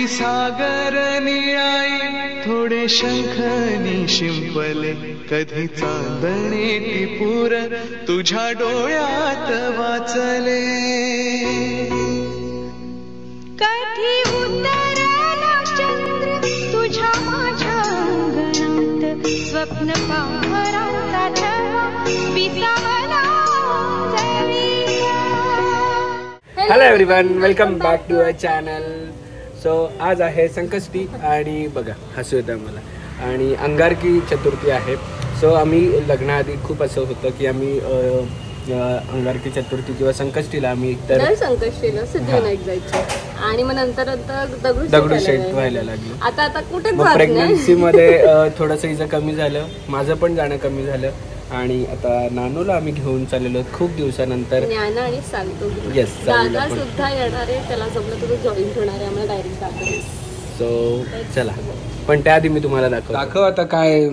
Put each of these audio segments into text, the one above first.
सागर निळाई थोडे शंखनी शिंपले कधी चांदणे टिपूर तुझ्या डोळ्यात वाचले कधी उतरला चंद्र तुझ्या माझ्या अंगणात स्वप्न पांघराचा छळा विसावला hello everyone, welcome back to our channel. So आज आहे संकष्टी आणि बघा हसू येतं मला आणि अंगारकी चतुर्थी आहे. सो आम्ही लग्नाआधी खूप असं होतं की आम्ही अंगारकी चतुर्थी किंवा संकष्टीला आम्ही एकतर संकष्टीला सिद्धिविनायक जायचं आणि मग नंतर दगडूशेठ व्हायला लागलो. आता कुठे प्रेग्नन्सी मध्ये थोडंसं इथं कमी झालं, माझं पण जाणं कमी झालं आणि आता नानूला आम्ही घेऊन चाललेलो खूप दिवसानंतर. ज्ञाना आणि सांगतो येस, दादा सुद्धा येणार आहे, त्याला जमलं तर जॉईन होणार आहे आम्हाला डायरेक्ट दाखवतो. सो चला, पण त्याआधी मी तुम्हाला दाखव आता काय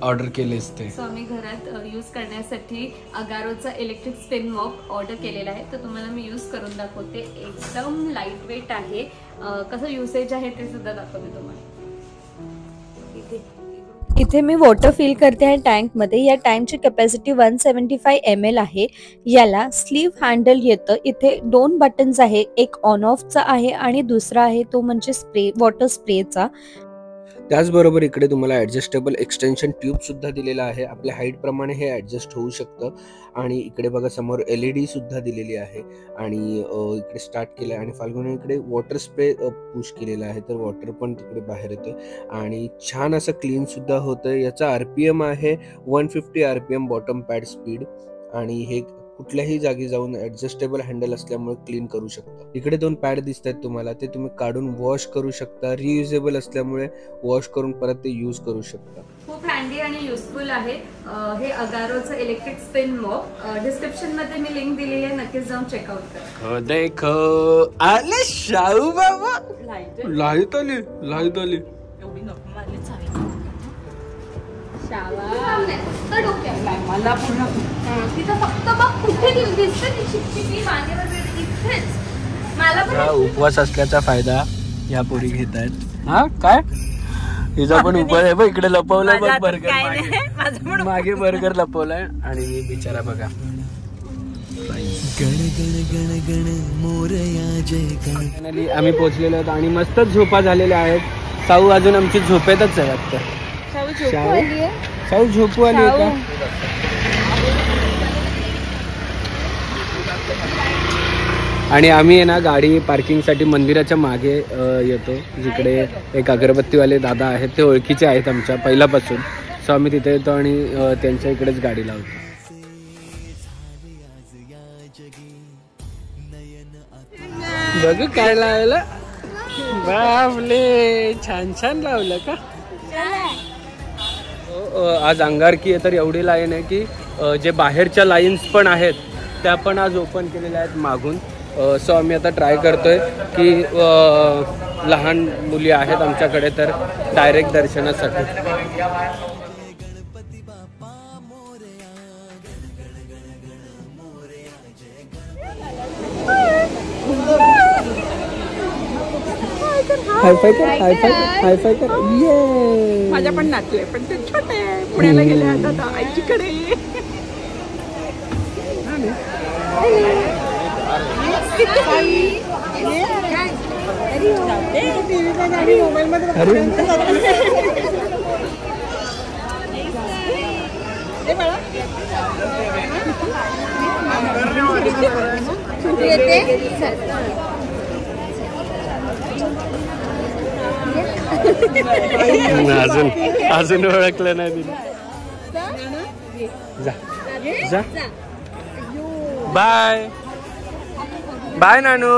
ऑर्डर केलेस ते. सो आम्ही घरात यूज करण्यासाठी अगारोचा इलेक्ट्रिक स्पिन मॉप ऑर्डर केलेला आहे, तर तुम्हाला मी यूज करून दाखवते. एकदम लाईट वेट आहे, कसं युसेज आहे ते सुद्धा दाखवते तुम्हाला. इथे मी वॉटर फिल करते आहे टँकमध्ये. या टँकची कॅपॅसिटी 175 ml आहे. याला स्लीव्ह हँडल येतं. इथे 2 बटन्स आहे, एक ऑन ऑफचा आहे आणि दुसरा आहे तो म्हणजे स्प्रे, वॉटर स्प्रेचा. त्याचबरोबर इकडे तुम्हाला ॲडजस्टेबल एक्सटेन्शन ट्यूब सुद्धा दिलेला आहे. आपल्या हाईट प्रमाणे हे ॲडजस्ट होऊ शकतं. आणि इकडे बघा समोर LED सुद्धा दिलेली आहे आणि इकडे स्टार्ट केलं आहे आणि फाल्गुनी इकडे वॉटर स्प्रे पुश केलेला आहे, तर वॉटर पण तिकडे बाहेर येतं आणि छान असं क्लीन सुद्धा होतं. याचा RPM आहे 150 RPM बॉटम पॅड स्पीड आणि हे कुठल्याही जागी जाऊन ऍडजस्टेबल हँडल असल्यामुळे क्लीन करू शकता. इकडे 2 पॅड दिसत आहेत तुम्हाला, ते तुम्ही काढून वॉश करू शकता. रियुजेबल असल्यामुळे वॉश करून परत ते यूज करू शकता. खूप हँडी आणि युजफुल आहे हे अगारोचं इलेक्ट्रिक स्पिन मॉप. डिस्क्रिप्शन मध्ये मी लिंक दिलेली आहे, नक्कीच जाऊन चेकआउट करा. देखो आले शाहू बाबा, लाईट आली एवढी नको मारली मला पूर्ण तिथं फक्त बघ कुठे दिसते ती शिपशिपी मागे वगैरे इथेच. मला पण उपवास असल्याचा फायदा या पोरी घेत आहेत. हा काय हिचा पण उपवास आहे बघ. इकडे लपवलाय बघ बर्गर, मागे बर्गर लपवलाय आणि मी बिचारा बघा. आम्ही पोहोचलेलो आहोत आणि मस्तच झोपा झालेल्या आहेत. साऊ अजून आमची झोपेतच आहे वाटतं. साऊ झोपू आली आहे का? आणि आम्ही आहे ना गाडी पार्किंगसाठी मंदिराच्या मागे येतो, जिकडे एक अगरबत्तीवाले दादा आहेत, ते ओळखीचे आहेत आमच्या पहिल्यापासून. सो आम्ही तिथे येतो आणि त्यांच्या इकडेच गाडी लावतो. बघू काय लावलं बापले, छान छान लावलं का? आज अंगारकी आहे तर एवढी लाईन आहे की जे बाहेरच्या लाईन्स पण आहेत त्या पण आज ओपन केलेल्या आहेत मागून. सो आम्ही आता ट्राय करतोय की लहान मुली आहेत आमच्याकडे तर डायरेक्ट दर्शनासाठी. हाय फाय कर, हाय फाय कर, हाय फाय कर. ये माझ्या पण नातू आहे, पण ते छोटे आहे, पुण्याला गेले आता आईकडे. मोबाईल मध्ये अजून ओळखलं नाही तिला. जा जा, बाय बाय नानू.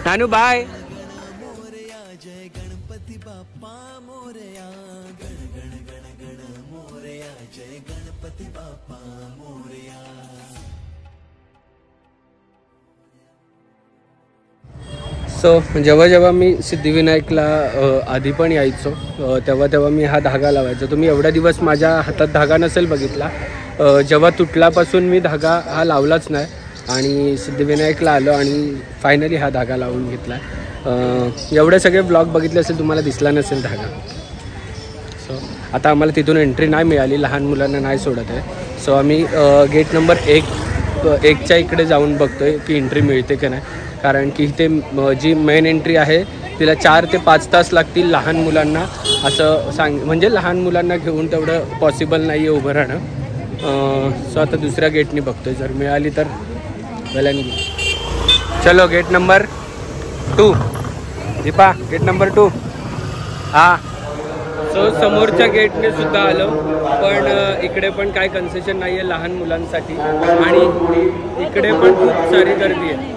नानू बाय. सो जेव्हा जेव्हा मी सिद्धिविनायकला आधी पण यायचो तेव्हा मी हा धागा लावायचो. तुम्ही एवढा दिवस माझ्या हातात धागा नसेल बघितला. जेव्हा तुटल्यापासून मी धागा हा लावलाच नाही. आणि सिद्धिविनायकला आलो आणि फायनली हा धागा लावून घेतला. एवढे सगळे ब्लॉग बघितले असेल, तुम्हाला दिसला नसेल धागा. सो आता आम्हाला तिथून एंट्री नाही मिळाली, लहान मुलांना नाही सोडत आहे. सो आम्ही गेट नंबर 1च्या इकडे जाऊन बघतोय की एंट्री मिळते की नाही, कारण की इथे जी मेन एंट्री आहे तिला 4 ते 5 तास लागतील लहान मुलांना, असं म्हणजे लहान मुलांना घेऊन तेवढं पॉसिबल नाही आहे उभं राहणं. सो आता दुसऱ्या गेटनी बघतोय, जर मिळाली तर वेलानी. चलो गेट नंबर 2 दीपा, गेट नंबर 2. हां, सो समोरच्या गेटने सुद्धा आलो, पण इकडे पण काय कन्सेशन नाही आहे लहान मुलांसाठी आणि इकडे पण खूप सारी गर्दी आहे.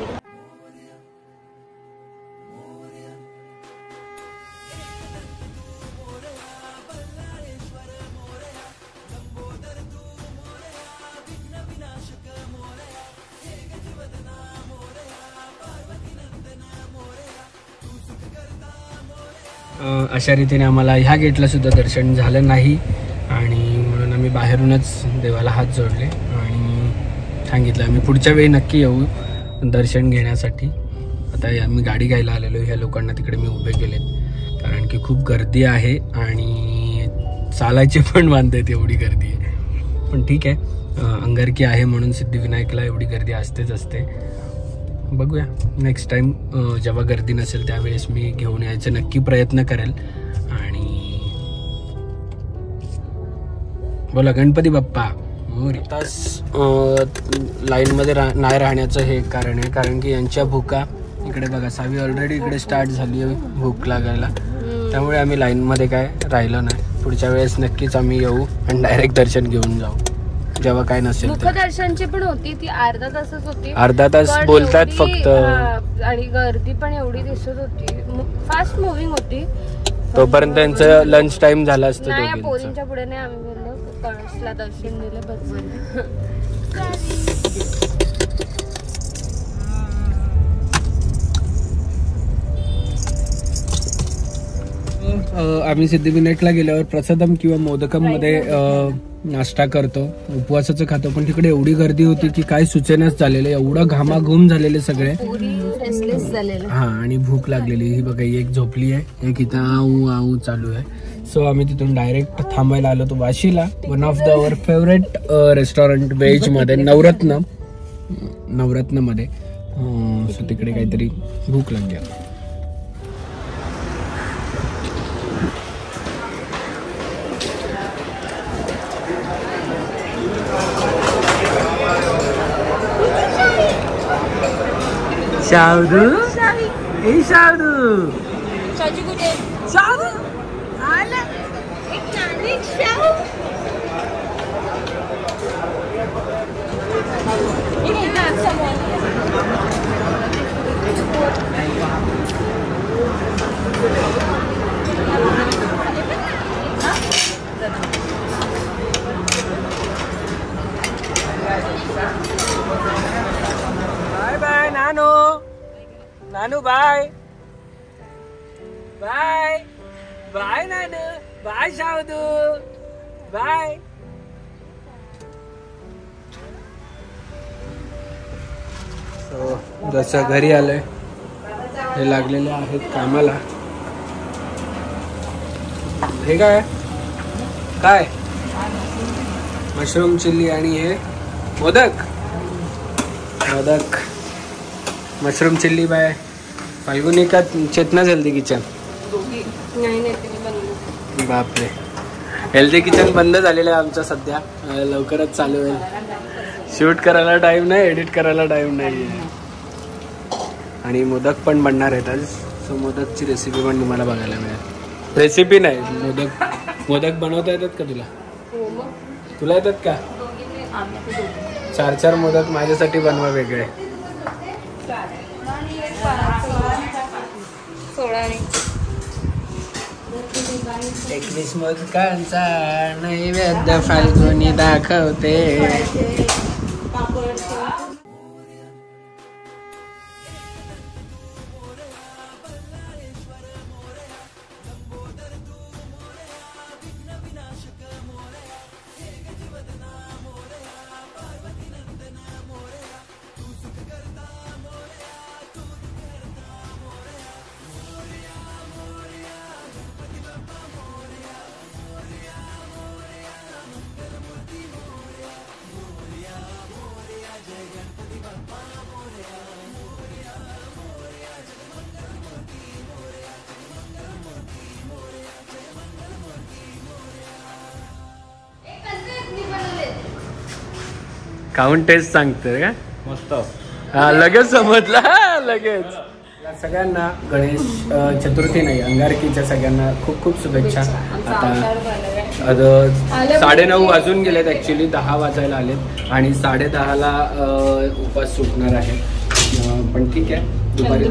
अशा रीतीने आम्हाला ह्या गेटला सुद्धा दर्शन झालं नाही आणि म्हणून आम्ही बाहेरूनच देवाला हात जोडले आणि सांगितलं आम्ही पुढच्या वेळी नक्की येऊ दर्शन घेण्यासाठी. आता आम्ही गाडी घ्यायला आलेलो, ह्या लोकांना तिकडे मी उभे केलेत कारण की खूप गर्दी आहे आणि चालायचे पण बांधतात, एवढी गर्दी आहे. पण ठीक आहे, अंगारकी आहे म्हणून सिद्धिविनायकला एवढी गर्दी असतेच असते. बघूया नेक्स्ट टाइम जेव्हा गर्दी नसेल त्यावेळेस मी घेऊन यायचा नक्की प्रयत्न करेल. आणि बोला गणपती बाप्पा मोरया. लाईनमध्ये नाही राहण्याचं हे कारण आहे, कारण की यांच्या भूका इकडे बघा, सावी ऑलरेडी इकडे स्टार्ट झाली आहे भूक लागायला, त्यामुळे आम्ही लाईनमध्ये काय राहिलो नाही. पुढच्या वेळेस नक्कीच आम्ही येऊ आणि डायरेक्ट दर्शन घेऊन जाऊ जेव्हा काय नसेल. मुखदर्शनची पण होती ती अर्धा तासच होती, अर्धा तास बोलतात फक्त, आणि गर्दी पण एवढी दिसत होती, फास्ट मुव्हिंग होती. तोपर्यंत त्यांचं लंच टाइम झाला असतो. नाही, पोरींच्या पुढे नाही आम्ही बोललो, कळसला दर्शन दिलं बस. आम्ही सिद्धिविनायकला गेल्यावर प्रसादम किंवा मोदकम मध्ये नाश्ता करतो, उपवासाचं खातो, पण तिकडे एवढी गर्दी होती की काय सुचेनाच झालेलं, एवढं घामाघूम झालेले सगळे. हा, आणि भूक लागलेली. ही बघा, एक झोपली आहे, एक इथं आऊ आऊ चालू आहे. सो आम्ही तिथून डायरेक्ट थांबायला आलो तो वाशीला, one of the our favourite restaurant veg मध्ये, नवरत्न मध्ये. सो तिकडे काहीतरी भूक लागली. शावदू, ए शावदू, शावदू आला, एक नानी शाव. बाय बाय नानू, नानू बाय बाय बाय नानू, बाय शावदू, बाय. जसं घरी आलंय, हे लागलेले आहेत कामाला. हे काय काय मशरूम चिल्ली आणि हे modak mushroom chilli by Falguni का चेतना हेल्दी किचन. बापरे, हेल्दी किचन बंद झालेलं आहे आमचं सध्या, लवकरच चालू होईल. शूट करायला टाइम नाही, एडिट करायला टाइम नाही, आणि मोदक पण बनणार आहेत आज. सो मोदकची रेसिपी पण तुम्हाला बघायला मिळेल. रेसिपी नाही, मोदक बनवता येतात का तुला? तुला येतात का? 4 मोदक माझ्यासाठी बनवा वेगळे. 21 मोदकांचा नैवेद्य फाल्गुनी दाखवते. खाऊन टेस्ट सांगते का? मस्त. हा लगेच समजला. लगेच सगळ्यांना गणेश चतुर्थी नाही अंगारकीच्या सगळ्यांना खूप खूप शुभेच्छा. आता 9:30 वाजून गेलेत, ऍक्च्युली 10 वाजायला आलेत आणि 10:30ला उपास सुटणार आहे. पण ठीक आहे, दुपारी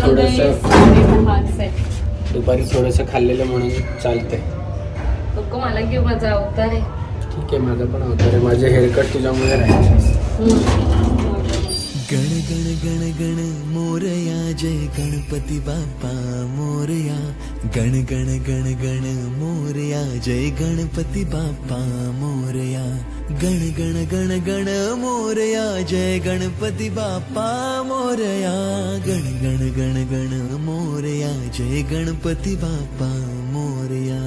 थोडंसं खाल्लेलं म्हणून चालतंय. मला घेऊ, माझा अवतार आहे. ठीक आहे, माझा पण अवतार आहे. माझे हेअरकट तुझ्यामुळे राहायचे. गण गण गण गण मोरया, जय गणपती बाप्पा मोरया. गण गण गण गण मोरया, जय गणपती बाप्पा मोरया. गण गण गण गण मोरया, जय गणपती बाप्पा मोरया. गण गण गण गण मोरया, जय गणपती बाप्पा मोरया.